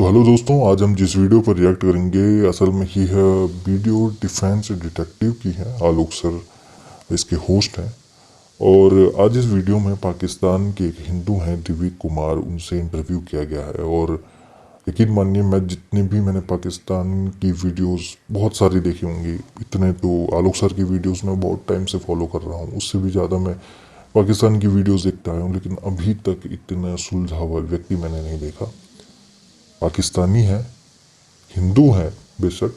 तो हेलो दोस्तों, आज हम जिस वीडियो पर रिएक्ट करेंगे असल में ही है वीडियो डिफेंस डिटेक्टिव की है। आलोक सर इसके होस्ट हैं। और आज इस वीडियो में पाकिस्तान के एक हिंदू हैं दिव्य कुमार, उनसे इंटरव्यू किया गया है। और यकीन मानिए, मैंने पाकिस्तान की वीडियोस बहुत सारी देखी होंगी। इतने तो आलोक सर की वीडियोस मैं बहुत टाइम से फॉलो कर रहा हूँ, उससे भी ज़्यादा मैं पाकिस्तान की वीडियोस देखता आया हूँ। लेकिन अभी तक इतना सुलझा हुआ व्यक्ति मैंने नहीं देखा। पाकिस्तानी है, हिंदू है बेशक,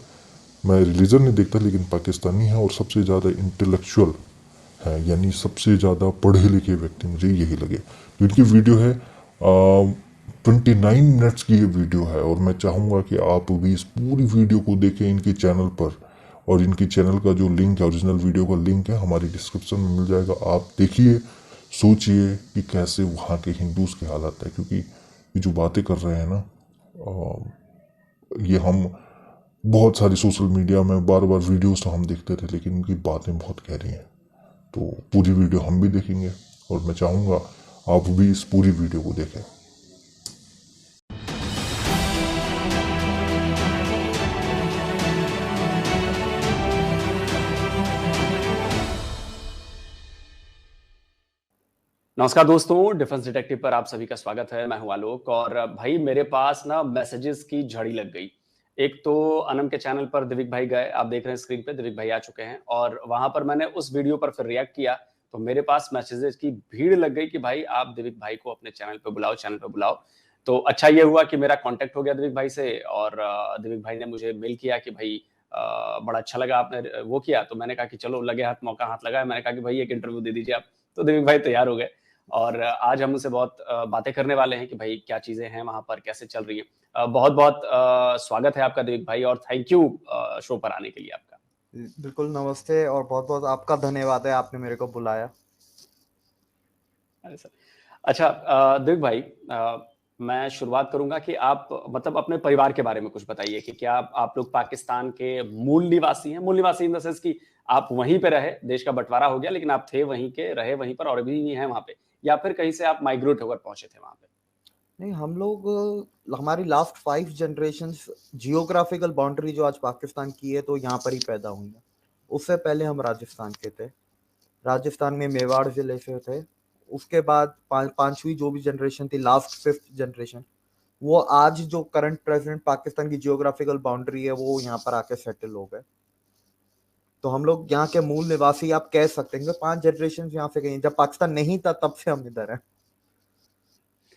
मैं रिलीजन नहीं देखता, लेकिन पाकिस्तानी है और सबसे ज़्यादा इंटेलेक्चुअल है, यानी सबसे ज़्यादा पढ़े लिखे व्यक्ति मुझे यही लगे। तो इनकी वीडियो है 29 मिनट्स की ये वीडियो है। और मैं चाहूँगा कि आप भी इस पूरी वीडियो को देखें इनके चैनल पर। और इनकी चैनल का जो लिंक है, ओरिजिनल वीडियो का लिंक है, हमारी डिस्क्रिप्शन में मिल जाएगा। आप देखिए, सोचिए कि कैसे वहाँ के हिंदूज के हालात है। क्योंकि ये जो बातें कर रहे हैं ना, ये हम बहुत सारी सोशल मीडिया में बार बार वीडियोस तो हम देखते थे, लेकिन इनकी बातें बहुत गहरी हैं। तो पूरी वीडियो हम भी देखेंगे और मैं चाहूँगा आप भी इस पूरी वीडियो को देखें। नमस्कार दोस्तों, डिफेंस डिटेक्टिव पर आप सभी का स्वागत है। मैं हूं आलोक और भाई मेरे पास ना मैसेजेस की झड़ी लग गई। एक तो अनम के चैनल पर दिविक भाई गए, आप देख रहे हैं स्क्रीन पे दिविक भाई आ चुके हैं और वहां पर मैंने उस वीडियो पर फिर रिएक्ट किया तो मेरे पास मैसेजेस की भीड़ लग गई कि भाई आप दिविक भाई को अपने चैनल पे बुलाओ, चैनल पे बुलाओ। तो अच्छा ये हुआ कि मेरा कॉन्टेक्ट हो गया दिविक भाई से और दिविक भाई ने मुझे मेल किया कि भाई बड़ा अच्छा लगा आपने वो किया। तो मैंने कहा कि चलो लगे हाथ मौका हाथ लगा है। मैंने कहा कि भाई एक इंटरव्यू दे दीजिए आप। तो दिविक भाई तैयार हो गए और आज हम उनसे बहुत बातें करने वाले हैं कि भाई क्या चीजें हैं वहां पर, कैसे चल रही हैं। बहुत बहुत स्वागत है आपका दिलीप भाई और थैंक यू शो पर आने के लिए आपका। बिल्कुल नमस्ते और बहुत बहुत आपका धन्यवाद है, आपने मेरे को बुलाया। अरे सर, अच्छा दिलीप भाई, मैं शुरुआत करूंगा कि आप मतलब अपने परिवार के बारे में कुछ बताइए कि क्या आप लोग पाकिस्तान के मूल निवासी हैं? मूल निवासी इन द सेंस कि आप वहीं पे रहे, देश का बंटवारा हो गया लेकिन आप थे वहीं के, रहे वहीं पर और अभी हैं वहां पे, या फिर कहीं से आप माइग्रेट होकर पहुंचे थे वहां पे? नहीं, हम लोग हमारी लास्ट 5 जनरेशन्स जियोग्राफिकल बाउंड्री जो आज पाकिस्तान की है तो यहाँ पर ही पैदा हुई है। उससे पहले हम राजस्थान के थे, राजस्थान में मेवाड़ जिले से थे। उसके बाद पांचवी जो भी जनरेशन थी, लास्ट 5th जनरेशन, वो आज जो करंट प्रेसिडेंट पाकिस्तान की जियोग्राफिकल बाउंड्री है वो यहाँ पर आके सेटल हो गए। तो हम लोग यहाँ के मूल निवासी आप कह सकते हैं। 5 जनरेशन यहाँ से गई, जब पाकिस्तान नहीं था तब से हम इधर हैं,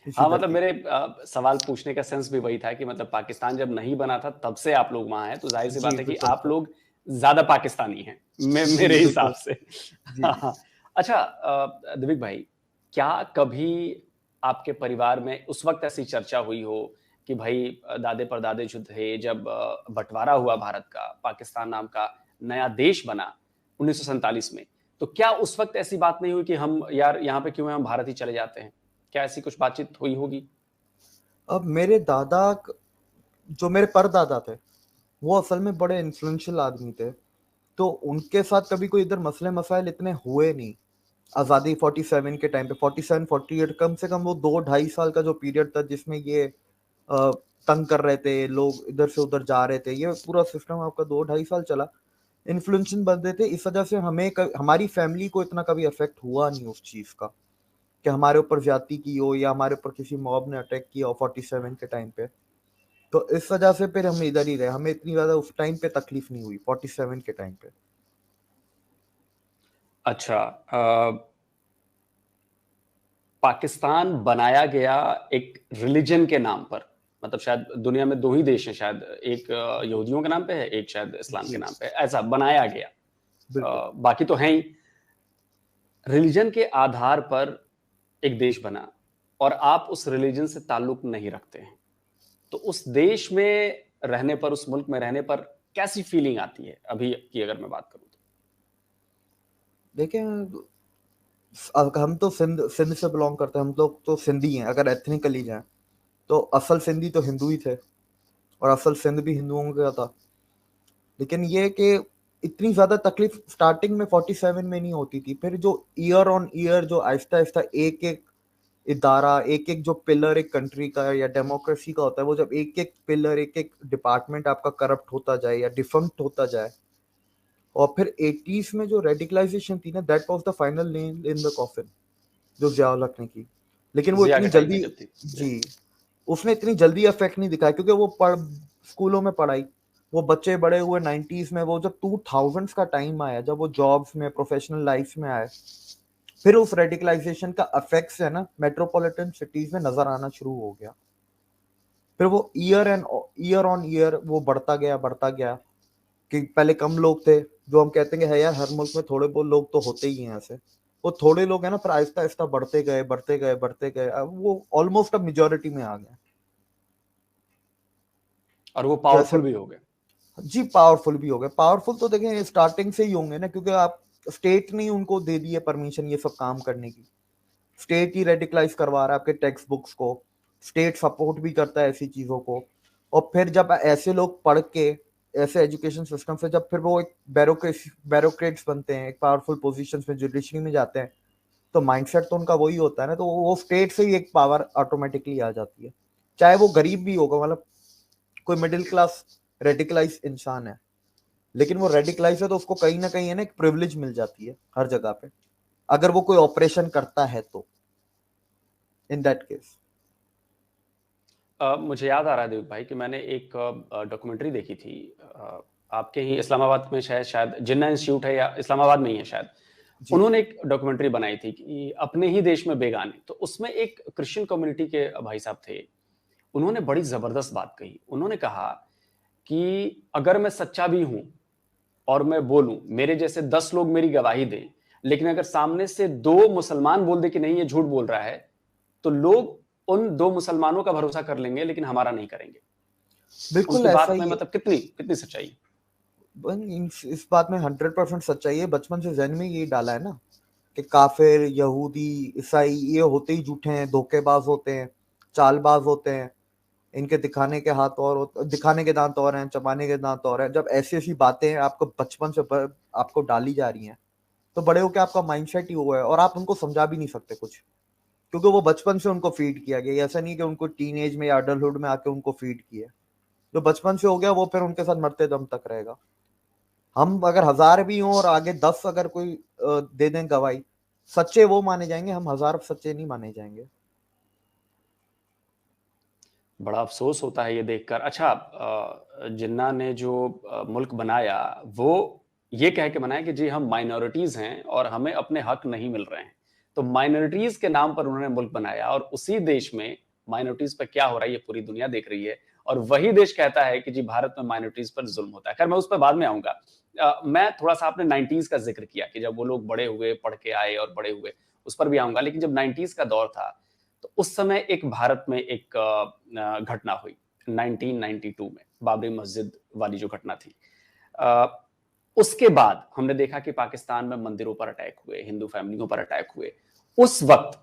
इसी हाँ, मतलब धरती। मेरे सवाल पूछने का सेंस भी वही था कि मतलब पाकिस्तान जब नहीं बना था तब से आप लोग वहां हैं, तो जाहिर सी जी बात है कि बिल्कुल आप सर। लोग ज्यादा पाकिस्तानी हैं जी मेरे हिसाब बिल्कुल। से। जी हाँ, जी। हाँ। अच्छा दिविक भाई, क्या कभी आपके परिवार में उस वक्त ऐसी चर्चा हुई हो कि भाई दादे परदादे जो थे जब बंटवारा हुआ भारत का, पाकिस्तान नाम का नया देश बना 1947 में, तो क्या उस वक्त ऐसी बात नहीं हुई कि हम यार यहाँ पे क्यों है, हम भारत ही चले जाते हैं? क्या ऐसी कुछ बातचीत हुई होगी? अब मेरे जो मेरे परदादा थे, वो असल में बड़े इन्फ्लुएंशियल आदमी थे। तो उनके साथ कभी कोई इधर मसले मसाइल इतने हुए नहीं। आज़ादी 47 के टाइम पे 47 48 कम से कम वो 2 ढाई साल का जो पीरियड था जिसमें ये अ, तंग कर रहे थे, लोग इधर से उधर जा रहे थे, ये पूरा सिस्टम आपका 2 ढाई साल चला। इन्फ्लुएंशियल बंदे थे, इस वजह से हमारी फैमिली को इतना कभी अफेक्ट हुआ नहीं उस चीज का कि हमारे ऊपर ज्यादती की हो या हमारे ऊपर किसी मॉब ने अटैक किया हो 47 के टाइम पे। तो इस वजह से फिर हम इधर ही रहे, हमें इतनी ज्यादा उस टाइम पे तकलीफ नहीं हुई 47 के टाइम पे। अच्छा, पाकिस्तान बनाया गया एक रिलीजन के नाम पर। मतलब शायद दुनिया में दो ही देश हैं शायद, एक यहूदियों के नाम पे है, एक शायद इस्लाम के जी नाम पे है, ऐसा बनाया गया। बिल्कुल। बाकी तो है ही। रिलीजन के आधार पर एक देश बना और आप उस रिलीजन से ताल्लुक नहीं रखते हैं, तो उस देश में रहने पर, उस मुल्क में रहने पर कैसी फीलिंग आती है अभी की अगर मैं बात करूं तो? देखें, हम तो सिंध सिंध से बिलोंग करते हैं, हम लोग तो सिंधी हैं अगर एथनिकली जाए तो। असल सिंधी तो हिंदू ही थे और असल सिंध भी हिंदुओं का था। लेकिन ये कि इतनी ज्यादा तकलीफ स्टार्टिंग में 47 में नहीं होती थी, फिर जो ईयर ऑन ईयर जो आहिस्ता आहिस्ता एक एक इदारा, एक एक जो पिलर एक कंट्री का या डेमोक्रेसी का होता है, वो जब एक एक पिलर एक एक डिपार्टमेंट आपका करप्ट होता जाए या डिफंक्ट होता जाए, और फिर 80s में जो रेडिकलाइजेशन थी ना, that was the final nail in the coffin जो ज़ियाउल हक ने की। लेकिन वो जिया इतनी के टाइम में जल्दी, जब थी जी, उसने इतनी जल्दी इफेक्ट नहीं दिखाया क्योंकि वो स्कूलों में पढ़ाई, वो बच्चे बड़े हुए 90s में, वो जब 2000s का टाइम आया, जब वो जॉब्स में प्रोफेशनल लाइफ में आए, फिर उस रेडिकलाइजेशन का इफेक्ट्स है ना मेट्रोपॉलिटन सिटीज में नजर आना शुरू हो गया। फिर वो ईयर ऑन ईयर वो बढ़ता गया कि पहले कम लोग थे, जो हम कहते हैं कि है यार हर मुल्क में थोड़े बहुत लोग तो होते ही हैं ऐसे, वो थोड़े लोग हैं ना, फिर आहिस्ता आहिस्ता बढ़ते गए, अब वो ऑलमोस्ट अब मेजोरिटी में आ गए। और वो जैसे पावरफुल भी हो गए। जी पावरफुल भी हो गए, पावरफुल तो देखें स्टार्टिंग से ही होंगे ना, क्योंकि आप स्टेट ने उनको दे दी है परमिशन ये सब काम करने की, स्टेट ही रेडिकलाइज करवा रहा है आपके टेक्स्ट बुक्स को, स्टेट सपोर्ट भी करता है ऐसी चीजों को। और फिर जब ऐसे लोग पढ़ के ऐसे एजुकेशन सिस्टम से जब फिर वो एक बैरोक्रेट्स बनते हैं, एक पावरफुल पोजीशंस में जुडिशरी में जाते हैं, तो माइंडसेट तो उनका वही होता है ना, तो वो स्टेट से ही एक पावर ऑटोमेटिकली आ जाती है, चाहे वो गरीब भी होगा, मतलब कोई मिडिल क्लास रेडिकलाइज इंसान है, लेकिन वो रेडिकलाइज है तो उसको कहीं ना कहीं है ना एक प्रिविलेज मिल जाती है हर जगह पे, अगर वो कोई ऑपरेशन करता है तो, इन दैट केस। मुझे याद आ रहा है देव भाई कि मैंने एक डॉक्यूमेंट्री देखी थी, आपके ही इस्लामाबाद में, शायद शायद जिन्ना इंस्टीट्यूट है या इस्लामाबाद में ही है शायद। जी उन्होंने एक डॉक्यूमेंट्री बनाई थी कि अपने ही देश में बेगाने, तो उसमें एक क्रिश्चियन कम्युनिटी के भाई साहब थे। उन्होंने बड़ी जबरदस्त बात कही। उन्होंने कहा कि अगर मैं सच्चा भी हूं और मैं बोलूं, मेरे जैसे 10 लोग मेरी गवाही दें, लेकिन अगर सामने से 2 मुसलमान बोल दे कि नहीं ये झूठ बोल रहा है, तो लोग उन 2 मुसलमानों का भरोसा कर लेंगे लेकिन हमारा नहीं करेंगे। बिल्कुल उनकी ऐसा बात में ही है। मतलब कितनी कितनी सच्चाई है? इस बात में 100% सच्चाई है, बचपन से जहन में यही डाला है ना कि काफिर यहूदी ईसाई ये होते ही झूठे हैं, धोखेबाज होते हैं, चालबाज होते हैं, इनके दिखाने के हाथ और दिखाने के दांत और हैं, चबाने के दांत और हैं। जब ऐसी ऐसी बातें आपको बचपन से आपको डाली जा रही हैं, तो बड़े होकर आपका माइंडसेट ही हुआ है, और आप उनको समझा भी नहीं सकते कुछ, क्योंकि वो बचपन से उनको फीड किया गया। ऐसा नहीं कि उनको टीनेज में या अडल्टहुड में आके उनको फीड किया, जो बचपन से हो गया वो फिर उनके साथ मरते दम तक रहेगा। हम अगर 1000 भी हों और आगे 10 अगर कोई दे दें गवाही, सच्चे वो माने जाएंगे, हम 1000 सच्चे नहीं माने जाएंगे। बड़ा अफसोस होता है ये देखकर। अच्छा, जिन्ना ने जो मुल्क बनाया, वो ये कह के बनाया कि जी हम माइनॉरिटीज हैं और हमें अपने हक नहीं मिल रहे हैं। तो माइनॉरिटीज के नाम पर उन्होंने मुल्क बनाया, और उसी देश में माइनॉरिटीज पर क्या हो रहा है ये पूरी दुनिया देख रही है, और वही देश कहता है कि जी भारत में माइनॉरिटीज पर जुल्म होता है। खैर, मैं उस पर बाद में आऊंगा। मैं थोड़ा सा, आपने 90s का जिक्र किया कि जब वो लोग बड़े हुए, पढ़ के आए और बड़े हुए, उस पर भी आऊंगा। लेकिन जब 90s का दौर था, तो उस समय एक भारत में एक घटना हुई 1992 में, बाबरी मस्जिद वाली जो घटना थी। उसके बाद हमने देखा कि पाकिस्तान में मंदिरों पर अटैक हुए, हिंदू फैमिलियों पर अटैक हुए। उस वक्त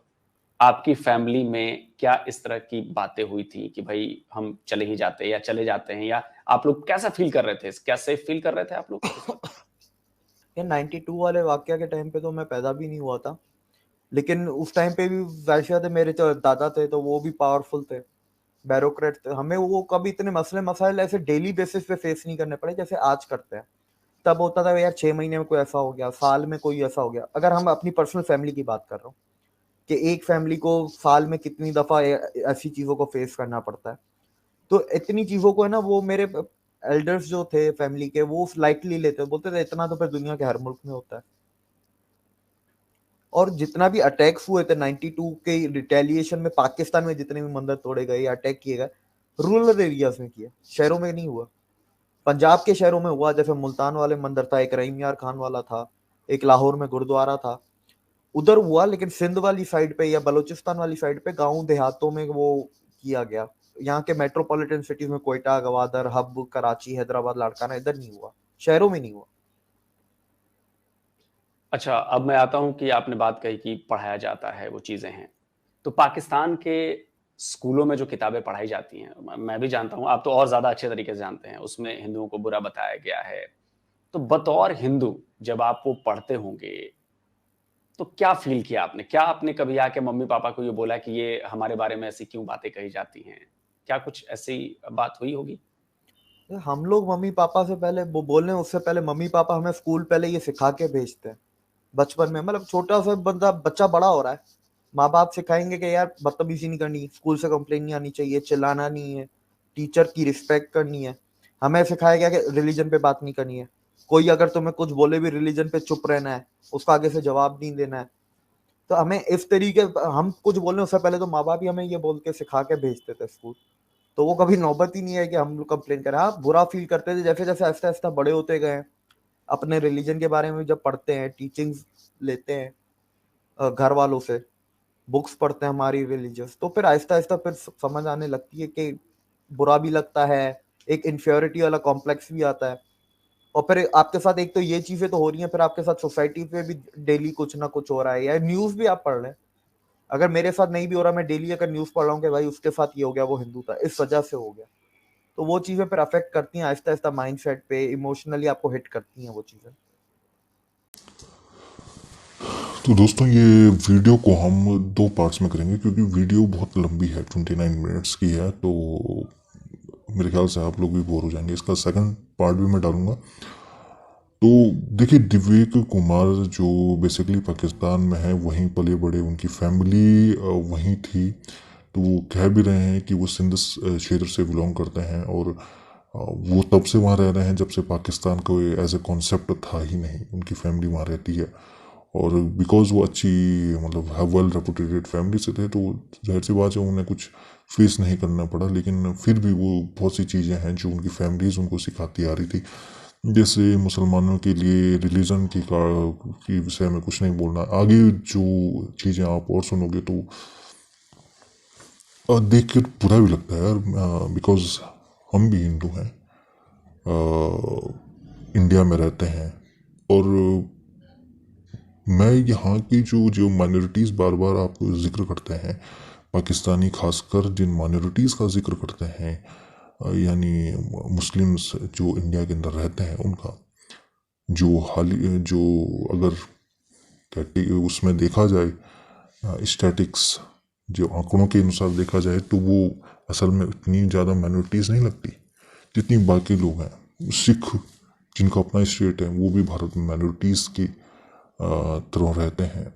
आपकी फैमिली में क्या इस तरह की बातें हुई थी कि भाई हम चले ही जाते या चले जाते हैं, या आप लोग कैसा फील कर रहे थे? क्या सेफ फील कर रहे थे आप लोग उस वक्त? ये 92 वाले वाकया के टाइम पे तो मैं पैदा भी नहीं हुआ था, लेकिन उस टाइम पे भी वैसे थे, मेरे जो दादा थे तो वो भी पावरफुल थे, बैरोक्रेट थे। हमें वो कभी इतने मसले मसाइल ऐसे डेली बेसिस पे फेस नहीं करने पड़े जैसे आज करते हैं। तब होता था यार 6 महीने में कोई ऐसा हो गया, साल में कोई ऐसा हो गया। अगर हम अपनी पर्सनल फैमिली की बात कर रहा हूँ कि एक फैमिली को साल में कितनी दफा ऐसी चीजों को फेस करना पड़ता है, तो इतनी चीजों को है ना, वो मेरे एल्डर्स जो थे फैमिली के वो लाइटली लेते, बोलते थे इतना तो फिर दुनिया के हर मुल्क में होता है। और जितना भी अटैक्स हुए थे 92 के रिटेलिएशन में, पाकिस्तान में जितने भी मंदिर तोड़े गए या अटैक किए गए, रूरल एरियाज में किए, शहरों में नहीं हुआ। पंजाब के शहरों में हुआ, जैसे मुल्तान वाले मंदिर था, एक रहीम यार खान वाला था, एक लाहौर में गुरुद्वारा था, उधर हुआ। लेकिन सिंध वाली साइड पे या बलूचिस्तान वाली साइड पे गांव देहातों में वो किया गया। यहाँ के मेट्रोपॉलिटन सिटीज में कोयटा, गवादर, हब, कराची, हैदराबाद, लाड़काना, इधर नहीं हुआ, शहरों में नहीं हुआ। अच्छा, अब मैं आता हूं कि आपने बात कही कि पढ़ाया जाता है, वो चीजें हैं। तो पाकिस्तान के स्कूलों में जो किताबें पढ़ाई जाती हैं, मैं भी जानता हूं, आप तो और ज्यादा अच्छे तरीके से जानते हैं, उसमें हिंदुओं को बुरा बताया गया है। तो बतौर हिंदू जब आप वो पढ़ते होंगे, तो क्या फील किया आपने? क्या आपने कभी आके मम्मी पापा को ये बोला कि ये हमारे बारे में ऐसी क्यों बातें कही जाती हैं? क्या कुछ ऐसी बात हुई होगी? हम लोग मम्मी पापा से पहले वो बोलने उससे पहले मम्मी पापा हमें स्कूल पहले ये सिखा के भेजते हैं बचपन में। मतलब छोटा सा बच्चा बड़ा हो रहा है, माँ बाप सिखाएंगे कि यार बदतमीजी नहीं करनी, स्कूल से कंप्लेन नहीं आनी चाहिए, चिल्लाना नहीं है, टीचर की रिस्पेक्ट करनी है। हमें सिखाया गया कि रिलीजन पे बात नहीं करनी है, कोई अगर तुम्हें कुछ बोले भी रिलीजन पे चुप रहना है, उसका आगे से जवाब नहीं देना है। तो हमें इस तरीके, हम कुछ बोलने उससे पहले तो माँ बाप ही हमें ये बोल के सिखा के भेजते थे स्कूल। तो वो कभी नौबत ही नहीं है कि हम लोग कंप्लेन करें। हाँ, बुरा फील करते थे जैसे जैसे आहिस्ता आहिस्ता बड़े होते गए, अपने रिलीजन के बारे में जब पढ़ते हैं, टीचिंग्स लेते हैं घर वालों से, बुक्स पढ़ते हैं हमारी रिलीजियस, तो फिर आहिस्ता आहिस्ता फिर समझ आने लगती है कि बुरा भी लगता है, एक इन्फ्योरिटी वाला कॉम्प्लेक्स भी आता है। और फिर आपके साथ एक तो ये चीजें तो हो रही हैं, फिर आपके साथ सोसाइटी पे भी डेली कुछ ना कुछ हो रहा है, या न्यूज भी आप पढ़ रहे हैं। अगर मेरे साथ नहीं भी हो रहा, मैं डेली अगर न्यूज पढ़ रहा हूँ कि भाई उसके साथ ये हो गया, वो हिंदू था, इस वजह से हो गया, तो वो चीजें फिर अफेक्ट करती हैं आहिस्ता आहिस्ता माइंडसेट पे, इमोशनली आपको हिट करती हैं वो चीजें। तो दोस्तों ये वीडियो को हम दो पार्ट्स में करेंगे क्योंकि वीडियो बहुत लंबी है, 29 मिनट्स की है, तो मेरे ख्याल से आप लोग भी बोर हो जाएंगे। इसका सेकंड पार्ट भी मैं डालूंगा। तो देखिए, दिव्यक कुमार जो बेसिकली पाकिस्तान में है, वहीं पले बड़े, उनकी फैमिली वहीं थी, तो वो कह भी रहे हैं कि वो सिंध क्षेत्र से बिलोंग करते हैं और वो तब से वहाँ रह रहे हैं जब से पाकिस्तान को एज ए कॉन्सेप्ट था ही नहीं। उनकी फैमिली वहाँ रहती है और बिकॉज वो अच्छी, मतलब वेल रेपुटेटेड फैमिली से थे, तो जाहिर सी बात है उन्हें कुछ फेस नहीं करना पड़ा। लेकिन फिर भी वो बहुत सी चीज़ें हैं जो उनकी फैमिलीज उनको सिखाती आ रही थी, जैसे मुसलमानों के लिए रिलीजन की विषय में कुछ नहीं बोलना। आगे जो चीज़ें आप और सुनोगे तो देख कर बुरा भी लगता है यार, बिकॉज हम भी हिंदू हैं, इंडिया में रहते हैं, और मैं यहाँ की जो जो माइनॉरिटीज़ बार बार आप जिक्र करते हैं, पाकिस्तानी खासकर जिन माइनॉरिटीज़ का जिक्र करते हैं, यानी मुस्लिम्स जो इंडिया के अंदर रहते हैं, उनका जो जो अगर उसमें देखा जाए, स्टैटिक्स जो आंकड़ों के अनुसार देखा जाए, तो वो असल में इतनी ज़्यादा माइनॉरिटीज़ नहीं लगती जितनी बाकी लोग हैं। सिख जिनका अपना स्टेट है, वो भी भारत में माइनॉरिटीज़ की तरह रहते हैं,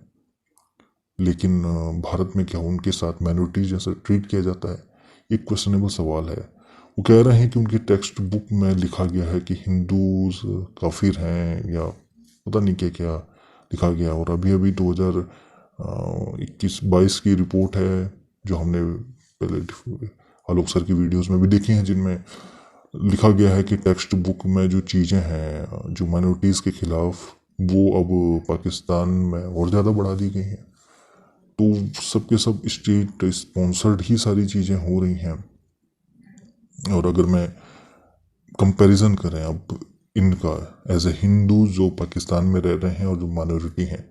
लेकिन भारत में क्या उनके साथ माइनॉरिटीज जैसा ट्रीट किया जाता है? एक क्वेश्चनेबल सवाल है। वो कह रहे हैं कि उनकी टेक्स्ट बुक में लिखा गया है कि हिंदूज काफिर हैं, या पता नहीं क्या क्या लिखा गया। और अभी अभी 2021-22 की रिपोर्ट है जो हमने पहले आलोक सर की वीडियोस में भी देखी हैं, जिनमें लिखा गया है कि टेक्स्ट बुक में जो चीज़ें हैं जो माइनॉरिटीज़ के खिलाफ, वो अब पाकिस्तान में और ज़्यादा बढ़ा दी गई हैं। तो सबके सब स्टेट स्पॉन्सर्ड ही सारी चीज़ें हो रही हैं। और अगर मैं कंपैरिजन करें अब इनका एज ए हिंदू जो पाकिस्तान में रह रहे हैं और जो माइनॉरिटी हैं,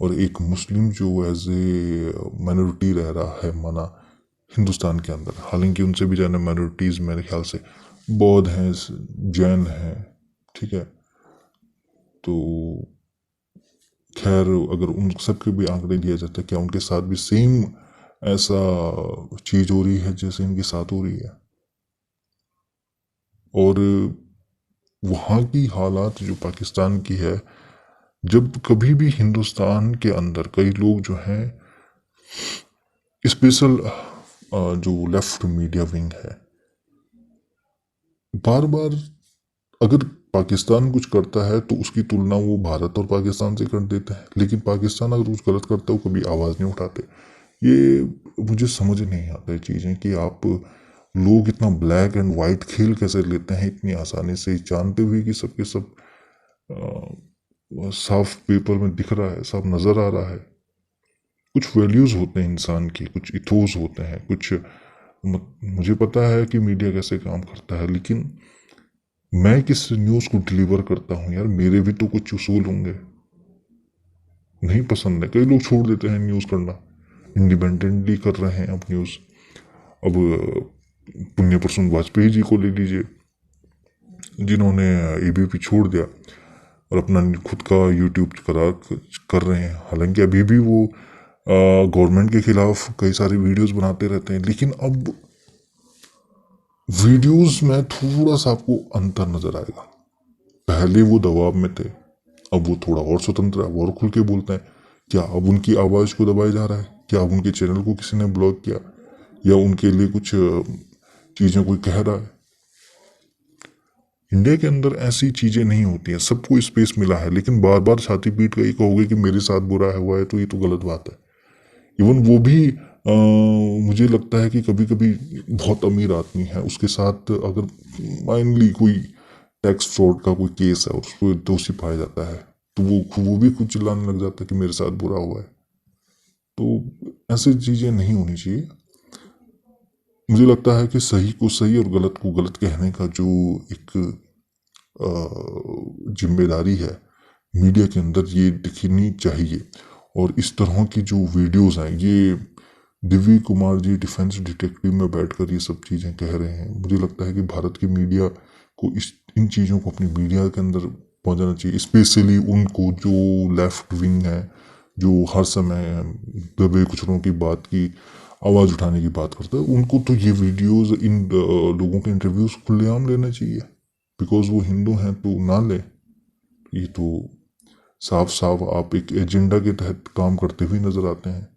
और एक मुस्लिम जो एज ए माइनॉरिटी रह रहा है माना हिंदुस्तान के अंदर, हालांकि उनसे भी ज़्यादा माइनॉरिटीज़ मेरे ख्याल से बौद्ध हैं, जैन हैं, ठीक है। तो खैर, अगर उन सबके भी आंकड़े लिया जाता है, क्या उनके साथ भी सेम ऐसा चीज हो रही है जैसे इनके साथ हो रही है? और वहाँ की हालात जो पाकिस्तान की है, जब कभी भी हिंदुस्तान के अंदर कई लोग जो हैं, स्पेशल जो लेफ्ट मीडिया विंग है, बार बार अगर पाकिस्तान कुछ करता है तो उसकी तुलना वो भारत और पाकिस्तान से कर देता है, लेकिन पाकिस्तान अगर कुछ गलत करता है वो कभी आवाज़ नहीं उठाते। ये मुझे समझ नहीं आता है चीज़ें कि आप लोग इतना ब्लैक एंड वाइट खेल कैसे लेते हैं इतनी आसानी से, जानते हुए कि सबके सब साफ पेपर में दिख रहा है, साफ नज़र आ रहा है। कुछ वैल्यूज़ होते हैं इंसान की, कुछ इथोस होते हैं, कुछ मुझे पता है कि मीडिया कैसे काम करता है, लेकिन मैं किस न्यूज़ को डिलीवर करता हूँ यार, मेरे भी तो कुछ उसूल होंगे। नहीं पसंद है, कई लोग छोड़ देते हैं न्यूज़ करना, इंडिपेंडेंटली कर रहे हैं अब न्यूज़। अब पुण्य प्रसून वाजपेयी जी को ले लीजिए, जिन्होंने एबीपी छोड़ दिया, और अपना खुद का यूट्यूब कर रहे हैं। हालांकि अभी भी वो गवर्नमेंट के खिलाफ कई सारी वीडियोस बनाते रहते हैं, लेकिन अब वीडियोस में थोड़ा सा आपको अंतर नजर आएगा। पहले वो दबाव में थे, अब वो थोड़ा और स्वतंत्र है, वो और खुल के बोलते हैं। क्या अब उनकी आवाज को दबाया जा रहा है? क्या अब उनके चैनल को किसी ने ब्लॉक किया, या उनके लिए कुछ चीजें कोई कह रहा है? इंडिया के अंदर ऐसी चीजें नहीं होती हैं, सबको स्पेस मिला है, लेकिन बार बार छाती पीट कर ये कहोगे कि मेरे साथ बुरा हुआ है, तो ये तो गलत बात है। इवन वो भी मुझे लगता है कि कभी कभी बहुत अमीर आदमी है, उसके साथ अगर माइनली कोई टैक्स फ्रॉड का कोई केस है और उसको दोषी पाया जाता है, तो वो भी खुद चिल्लाने लग जाता है कि मेरे साथ बुरा हुआ है। तो ऐसी चीजें नहीं होनी चाहिए। मुझे लगता है कि सही को सही और गलत को गलत कहने का जो एक जिम्मेदारी है मीडिया के अंदर, ये दिखनी चाहिए। और इस तरह की जो वीडियोस हैं, ये दिव्य कुमार जी डिफेंस डिटेक्टिव में बैठकर ये सब चीज़ें कह रहे हैं। मुझे लगता है कि भारत की मीडिया को इन चीज़ों को अपनी मीडिया के अंदर पहुंचाना चाहिए, स्पेशली उनको जो लेफ्ट विंग है, जो हर समय दबे कुचलों की बात की आवाज़ उठाने की बात करता है। उनको तो ये वीडियोस, इन लोगों के इंटरव्यूज खुलेआम लेना चाहिए। बिकॉज वो हिंदू हैं तो ना ले, ये तो साफ साफ आप एक एजेंडा के तहत काम करते हुए नजर आते हैं,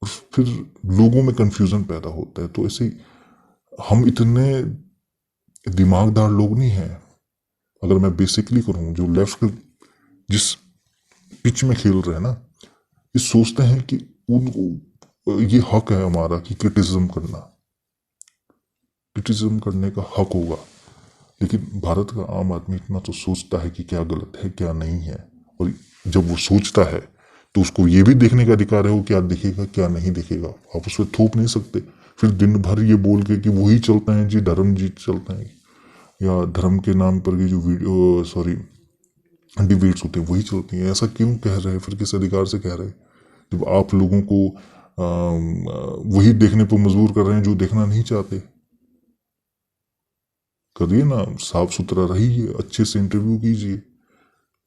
और फिर लोगों में कंफ्यूजन पैदा होता है। तो ऐसे हम इतने दिमागदार लोग नहीं हैं। अगर मैं बेसिकली करूं, जो लेफ्ट जिस पिच में खेल रहे हैं ना, ये सोचते हैं कि उनको ये हक है हमारा कि क्रिटिसिज्म करने का हक होगा। लेकिन भारत का आम आदमी इतना तो सोचता है कि क्या गलत है क्या नहीं है, और जब वो सोचता है तो उसको ये भी देखने का अधिकार है वो क्या दिखेगा क्या नहीं दिखेगा। आप उस पर थोप नहीं सकते। फिर दिन भर ये बोल के कि वही चलते हैं जी, धर्म जी चलते हैं, या धर्म के नाम पर ये जो डिबेट्स होते हैं वही चलती हैं। ऐसा क्यों कह रहे हैं? फिर किस अधिकार से कह रहे हैं, जब आप लोगों को वही देखने पर मजबूर कर रहे हैं जो देखना नहीं चाहते? करिए ना, साफ सुथरा रहिए, अच्छे से इंटरव्यू कीजिए।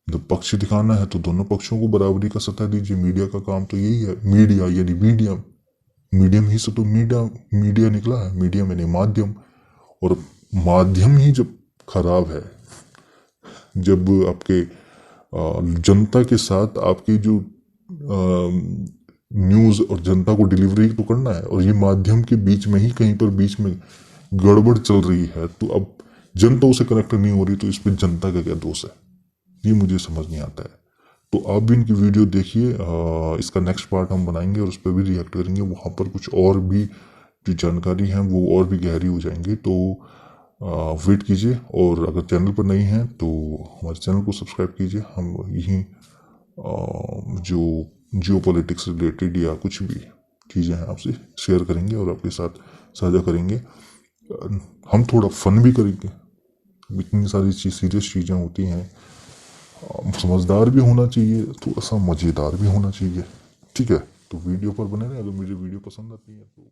जब पक्ष दिखाना है तो दोनों पक्षों को बराबरी का सतह दीजिए। मीडिया का काम तो यही है। मीडिया यानी मीडियम ही से तो मीडिया निकला है। मीडियम यानी माध्यम, और माध्यम ही जब खराब है, जब आपके जनता के साथ आपकी जो न्यूज़ और जनता को डिलीवरी तो करना है, और ये माध्यम के बीच में ही कहीं पर बीच में गड़बड़ चल रही है, तो अब जनता उसे कनेक्ट नहीं हो रही, तो इस पर जनता का क्या दोष है? ये मुझे समझ नहीं आता है। तो आप भी इनकी वीडियो देखिए, इसका नेक्स्ट पार्ट हम बनाएंगे और उस पर भी रिएक्ट करेंगे। वहाँ पर कुछ और भी जो जानकारी है वो और भी गहरी हो जाएंगी। तो वेट कीजिए, और अगर चैनल पर नहीं हैं तो हमारे चैनल को सब्सक्राइब कीजिए। हम यहीं जो जियो पॉलिटिक्स रिलेटेड या कुछ भी चीज़ें हैं आपसे शेयर करेंगे और आपके साथ साझा करेंगे। हम थोड़ा फन भी करेंगे। इतनी सारी सीरियस चीज़ें होती हैं, समझदार भी होना चाहिए, थोड़ा सा मज़ेदार भी होना चाहिए। ठीक है, तो वीडियो पर बने रहें। अगर मुझे वीडियो पसंद आती है तो